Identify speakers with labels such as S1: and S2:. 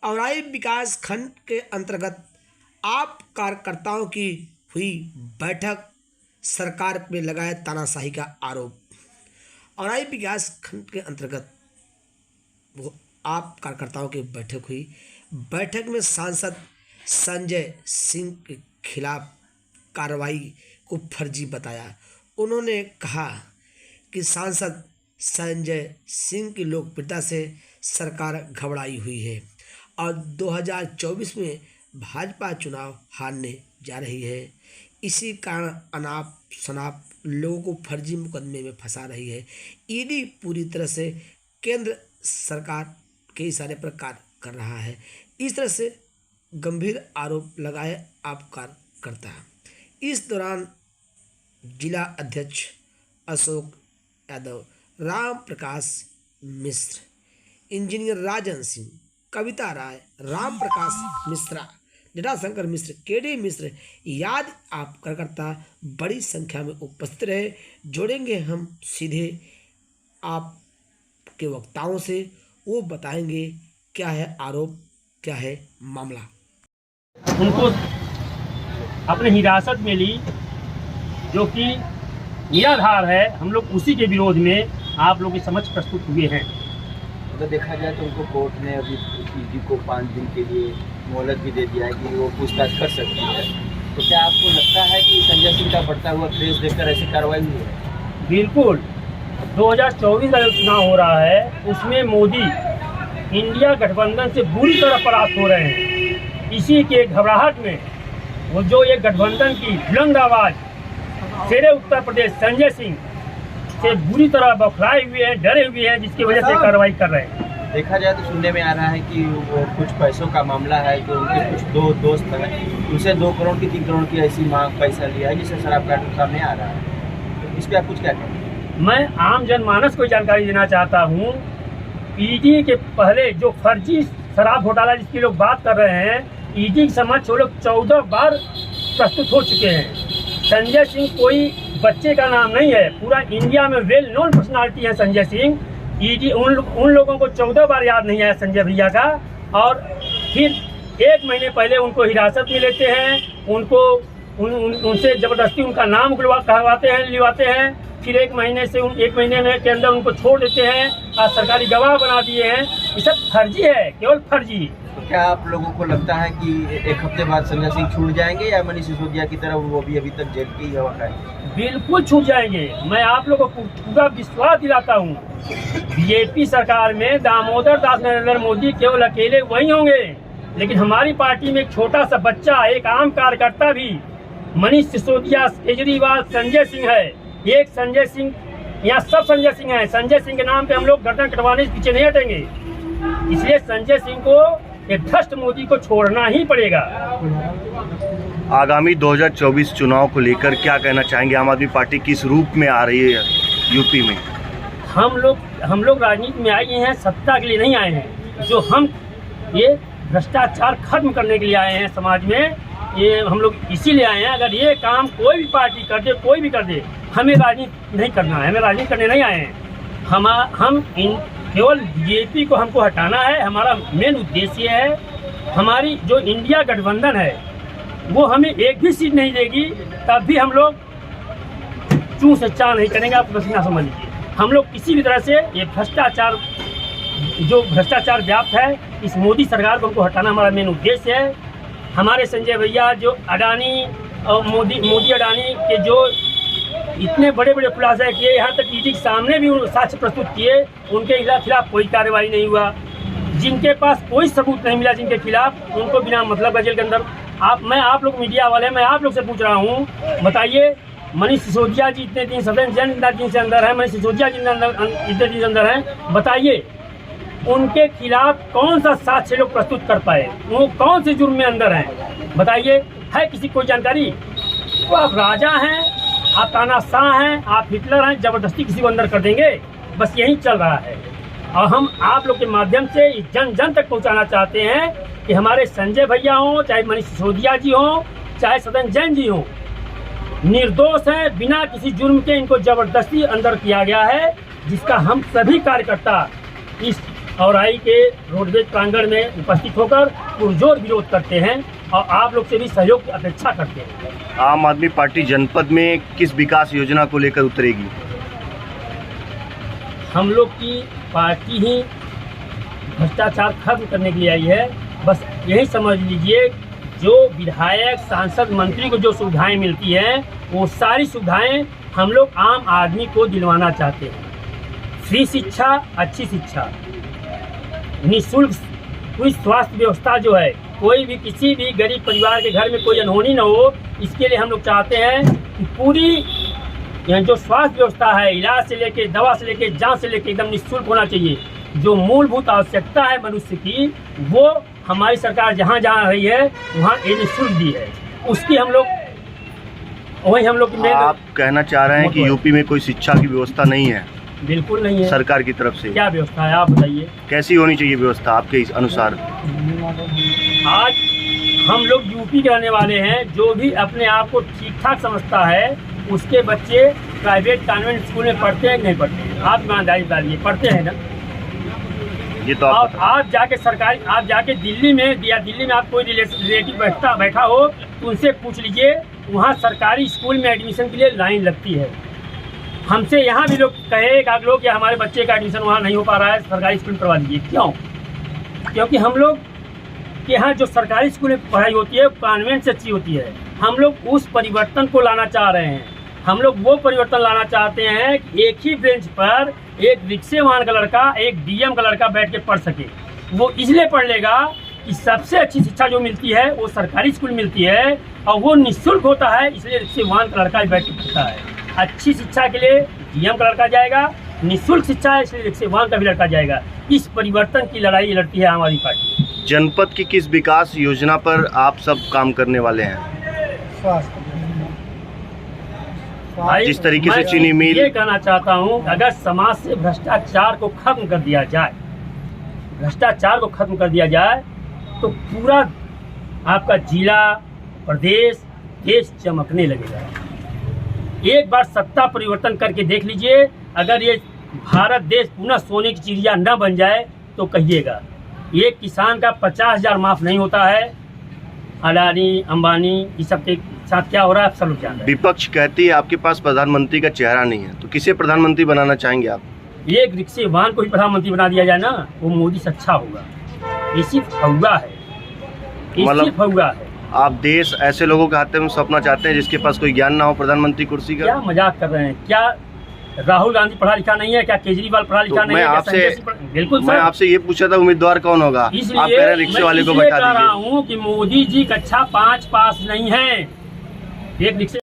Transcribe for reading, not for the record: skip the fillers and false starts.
S1: औराई विकास खंड के अंतर्गत आप कार्यकर्ताओं की हुई बैठक, सरकार पे लगाए तानाशाही का आरोप। औराई विकास खंड के अंतर्गत वो आप कार्यकर्ताओं की बैठक हुई। बैठक में सांसद संजय सिंह के खिलाफ कार्रवाई को फर्जी बताया। उन्होंने कहा कि सांसद संजय सिंह की लोकप्रियता से सरकार घबराई हुई है और 2024 में भाजपा चुनाव हारने जा रही है। इसी कारण अनाप शनाप लोगों को फर्जी मुकदमे में फंसा रही है। ईडी पूरी तरह से केंद्र सरकार के इशारे पर कार्य कर रहा है। इस तरह से गंभीर आरोप लगाए आप कार्यकर्ता। इस दौरान जिला अध्यक्ष अशोक यादव, राम प्रकाश मिश्र, इंजीनियर राजन सिंह, कविता राय, राम प्रकाश मिश्रा, जटाशंकर मिश्र, केडी मिश्र याद आप कार्यकर्ता बड़ी संख्या में उपस्थित रहे। जोड़ेंगे हम सीधे आपके वक्ताओं से, वो बताएंगे क्या है आरोप, क्या है मामला।
S2: उनको अपने हिरासत में ली, जो कि निराधार है। हम लोग उसी के विरोध में आप लोग के समक्ष प्रस्तुत हुए हैं।
S3: अगर देखा जाए तो उनको कोर्ट ने अभी ईडी को 5 दिन के लिए मोहलत भी दे दिया है कि वो पूछताछ कर सकती है। तो क्या आपको लगता है कि संजय सिंह का बढ़ता हुआ क्रेज देखकर ऐसी कार्रवाई हुई है?
S2: बिल्कुल। 2024 का जो चुनाव हो रहा है उसमें मोदी इंडिया गठबंधन से बुरी तरह परास्त हो रहे हैं। इसी के घबराहट में वो जो ये गठबंधन की बुलंद आवाज़ शेरे उत्तर प्रदेश संजय सिंह से बुरी तरह बौखलाए हुए हैं, डरे हुए हैं, जिसकी वजह से कार्रवाई कर रहे हैं।
S3: देखा जाए तो सुनने में आ रहा है कि वो कुछ पैसों का मामला है, जो उनके कुछ दो दोस्त हैं, उनसे 2 करोड़ की 3 करोड़ की ऐसी मांग पैसा लिया है, जिससे शराब का सामने आ रहा है। तो इस पर आप कुछ क्या कहेंगे?
S2: मैं आम जनमानस को जानकारी देना चाहता हूँ। ईडी के पहले जो फर्जी शराब घोटाला जिसकी लोग बात कर रहे हैं, ईडी के समक्ष वो लोग 14 बार प्रस्तुत हो चुके हैं। संजय सिंह कोई बच्चे का नाम नहीं है, पूरा इंडिया में वेल नोन पर्सनालिटी है संजय सिंह। ईडी उन लोगों को 14 बार याद नहीं आया संजय भैया का, और फिर 1 महीने पहले उनको हिरासत में लेते हैं, उनसे ज़बरदस्ती उनका नाम लिवाते हैं, फिर 1 महीने में के अंदर उनको छोड़ देते हैं, आज सरकारी गवाह बना दिए हैं। ये सब फर्जी है, केवल फर्जी।
S3: तो क्या आप लोगों को लगता है कि 1 हफ्ते बाद संजय सिंह छूट जाएंगे, या मनीष सिसोदिया की तरह वो भी अभी तक जेल की हवा खाएंगे?
S2: बिल्कुल छूट जाएंगे। मैं आप लोगों को पूरा विश्वास दिलाता हूँ। बीजेपी सरकार में दामोदर दास नरेंद्र मोदी केवल अकेले वही होंगे, लेकिन हमारी पार्टी में एक छोटा सा बच्चा, एक आम कार्यकर्ता भी, मनीष सिसोदिया, केजरीवाल, संजय सिंह है। एक संजय सिंह, यहाँ सब संजय सिंह हैं। संजय सिंह के नाम पे हम लोग गर्दन कटवाने से पीछे नहीं हटेंगे। इसलिए संजय सिंह को, एक भ्रष्ट मोदी को छोड़ना ही पड़ेगा।
S4: आगामी 2024 चुनाव को लेकर क्या कहना चाहेंगे? आम आदमी पार्टी किस रूप में आ रही है यूपी में?
S2: हम लोग राजनीति में आए हैं, सत्ता के लिए नहीं आए हैं। जो हम ये भ्रष्टाचार खत्म करने के लिए आए हैं समाज में, ये हम लोग इसीलिए आए हैं। अगर ये काम कोई भी पार्टी कर दे, कोई भी कर दे, हमें राजनीति नहीं करना है, हमें राजनीति करने नहीं आए हैं। हम केवल बीजेपी को हमको हटाना है, हमारा मेन उद्देश्य है। हमारी जो इंडिया गठबंधन है वो हमें एक भी सीट नहीं देगी, तब भी हम लोग चूं से चा नहीं करेंगे। आप बस ना समझ लीजिए, हम लोग किसी भी तरह से ये भ्रष्टाचार व्याप्त है, इस मोदी सरकार को हमको हटाना हमारा मेन उद्देश्य है। हमारे संजय भैया जो अडानी और मोदी अडानी के जो इतने बड़े बड़े खुलासे किए, यहाँ तक ईडी के सामने भी साक्ष्य प्रस्तुत किए, उनके खिलाफ कोई कार्रवाई नहीं हुआ। जिनके पास कोई सबूत नहीं मिला, जिनके खिलाफ, उनको बिना मतलब जेल के अंदर। मैं आप लोग मीडिया वाले, मैं आप लोग से पूछ रहा हूँ, बताइए, मनीष सिसोदिया जी इतने दिन सदन दिन से अंदर है, मनीष सिसोदिया जी इतने दिन से अंदर हैं, बताइए उनके खिलाफ कौन सा साक्ष्य लोग प्रस्तुत कर पाए? वो कौन से जुर्म में अंदर हैं? बताइए, है किसी को जानकारी? तो आप राजा हैं, आप तानाशाह हैं, आप हिटलर हैं, जबरदस्ती किसी को अंदर कर देंगे? बस यही चल रहा है। और हम आप लोग के माध्यम से जन जन तक पहुंचाना चाहते हैं कि हमारे संजय भैया हों, चाहे मनीष सिसोदिया जी हों, चाहे सदन जैन जी हों, निर्दोष हैं, बिना किसी जुर्म के इनको जबरदस्ती अंदर किया गया है, जिसका हम सभी कार्यकर्ता इस औराई के रोडवेज प्रांगण में उपस्थित होकर पुरजोर विरोध करते हैं और आप लोग से भी सहयोग की अपेक्षा करते हैं।
S4: आम आदमी पार्टी जनपद में किस विकास योजना को लेकर उतरेगी?
S2: हम लोग की पार्टी ही भ्रष्टाचार खत्म करने के लिए आई है। बस यही समझ लीजिए, जो विधायक, सांसद, मंत्री को जो सुविधाएं मिलती हैं वो सारी सुविधाएं हम लोग आम आदमी को दिलवाना चाहते हैं। फ्री शिक्षा, अच्छी शिक्षा, निःशुल्क पूरी स्वास्थ्य व्यवस्था जो है, कोई भी किसी भी गरीब परिवार के घर में कोई अनहोनी न हो, इसके लिए हम लोग चाहते हैं कि पूरी यहाँ जो स्वास्थ्य व्यवस्था है, इलाज से लेके, दवा से लेके, जांच से लेके एकदम निःशुल्क होना चाहिए। जो मूलभूत आवश्यकता है मनुष्य की, वो हमारी सरकार जहाँ जहाँ रही है वहाँ ये निःशुल्क दी है। उसकी हम लोग वही हम लोग
S4: आप कहना चाह रहे हैं कि यूपी में कोई शिक्षा की व्यवस्था नहीं है?
S2: बिल्कुल नहीं है।
S4: सरकार की तरफ से
S2: क्या व्यवस्था है आप बताइए?
S4: कैसी होनी चाहिए व्यवस्था आपके इस अनुसार?
S2: आज हम लोग यूपी के रहने वाले हैं, जो भी अपने आप को ठीक ठाक समझता है उसके बच्चे प्राइवेट कॉन्वेंट स्कूल में पढ़ते हैं कि नहीं पढ़ते हैं? आप ईमानदारी बताइए, पढ़ते हैं ना?
S4: ये तो
S2: आप जाके सरकारी, आप जाके दिल्ली में या दिल्ली में आप कोई रिलेटिव बैठा हो तो उनसे पूछ लीजिए, वहाँ सरकारी स्कूल में एडमिशन के लिए लाइन लगती है। हमसे यहाँ भी लोग कहेगा लोग कि हमारे बच्चे का एडमिशन वहाँ नहीं हो पा रहा है, सरकारी स्कूल में करवा दीजिए। क्यों? क्योंकि हम लोग के यहाँ जो सरकारी स्कूल में पढ़ाई होती है कॉन्वेंट से अच्छी होती है। हम लोग उस परिवर्तन को लाना चाह रहे हैं। हम लोग वो परिवर्तन लाना चाहते हैं कि एक ही बेंच पर एक रिक्शेवान का लड़का, एक डीएम का लड़का बैठ के पढ़ सके। वो इसलिए पढ़ लेगा कि सबसे अच्छी शिक्षा जो मिलती है वो सरकारी स्कूल मिलती है और वो निःशुल्क होता है, इसलिए रिक्शेवान का लड़का बैठ के पढ़ता है। अच्छी शिक्षा के लिए डीएम का लड़का जाएगा, निःशुल्क शिक्षा है इसलिए रिक्शेवान का भी लड़का जाएगा। इस परिवर्तन की लड़ाई लड़ती है हमारी पार्टी।
S4: जनपद की किस विकास योजना पर आप सब काम करने वाले हैं? जिस तरीके से चीनी मिल,
S2: ये कहना चाहता हूँ, अगर समाज से भ्रष्टाचार को खत्म कर दिया जाए, भ्रष्टाचार को खत्म कर दिया जाए तो पूरा आपका जिला, प्रदेश, देश चमकने लगेगा। एक बार सत्ता परिवर्तन करके देख लीजिए, अगर ये भारत देश पुनः सोने की चिड़िया न बन जाए तो कहिएगा। एक किसान का 50,000 माफ नहीं होता है। अडानी, अंबानी, ये सब के साथ क्या हो रहा है आप सब लोग जानते हैं।
S4: विपक्ष कहती है आपके पास प्रधानमंत्री का चेहरा नहीं है, तो किसे प्रधानमंत्री बनाना चाहेंगे आप?
S2: एक रिक्शेवान को भी प्रधानमंत्री बना दिया जाए ना, वो मोदी से अच्छा होगा। ये सिर्फ फौगा है, ये सिर्फ फौगा है।
S4: आप देश ऐसे लोगों के हाथ में सपना चाहते हैं जिसके पास कोई ज्ञान ना हो प्रधानमंत्री कुर्सी का?
S2: क्या मजाक कर रहे हैं? क्या राहुल गांधी पढ़ा लिखा नहीं है? क्या केजरीवाल पढ़ा लिखा नहीं है? बिल्कुल
S4: मैं आपसे ये पूछा था उम्मीदवार कौन होगा, आप कह रहे हैं रिक्शे वाले को बैठा दीजिए।
S2: कह रहा हूँ कि मोदी जी कक्षा 5 पास नहीं है। एक रिक्शे